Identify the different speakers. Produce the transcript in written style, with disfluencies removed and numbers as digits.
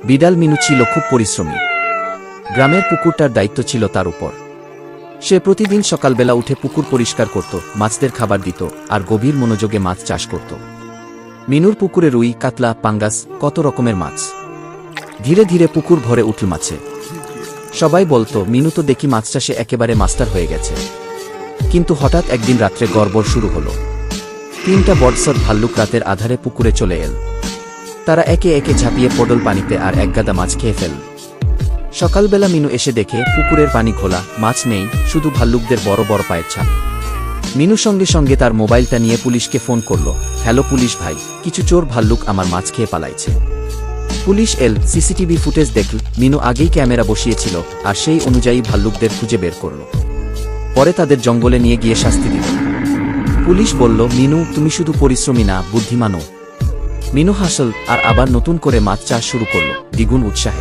Speaker 1: বিড়াল মিনু ছিল খুব পরিশ্রমী। গ্রামের পুকুরটার দায়িত্ব ছিল তার উপর। সে প্রতিদিন সকালবেলা উঠে পুকুর পরিষ্কার করত, মাছদের খাবার দিত, আর গভীর মনোযোগে মাছ চাষ করত। মিনুর পুকুরে রুই, কাতলা, পাঙ্গাস, কত রকমের মাছ। ধীরে ধীরে পুকুর ভরে উঠল মাছে। সবাই বলতো, মিনু তো দেখি মাছ চাষে একেবারে মাস্টার হয়ে গেছে। কিন্তু হঠাৎ একদিন রাত্রে গড়বড় শুরু হলো। 3টা বড়সড় ভাল্লুক রাতের আধারে পুকুরে চলে এল। তারা একে একে ঝাঁপিয়ে পড়ল পানিতে আর একগাদা মাছ খেয়ে ফেলল। সকালবেলা মিনু এসে দেখে পুকুরের পানি খোলা, মাছ নেই, শুধু ভাল্লুকদের বড় বড় পায়ের ছাপ। মিনু সঙ্গে সঙ্গে তার মোবাইলটা নিয়ে পুলিশকে ফোন করল। হ্যালো পুলিশ ভাই, কিছু চোর ভাল্লুক আমার মাছ খেয়ে পালাইছে। পুলিশ এল, সিসিটিভি ফুটেজ দেখল। মিনু আগেই ক্যামেরা বসিয়েছিল আর সেই অনুযায়ী ভাল্লুকদের খুঁজে বের করল। পরে তাদের জঙ্গলে নিয়ে গিয়ে শাস্তি দিল। পুলিশ বলল, মিনু তুমি শুধু পরিশ্রমী না, বুদ্ধিমানও। মিনু হাসল আর আবার নতুন করে মাছ চাষ শুরু করল, দ্বিগুণ উৎসাহে।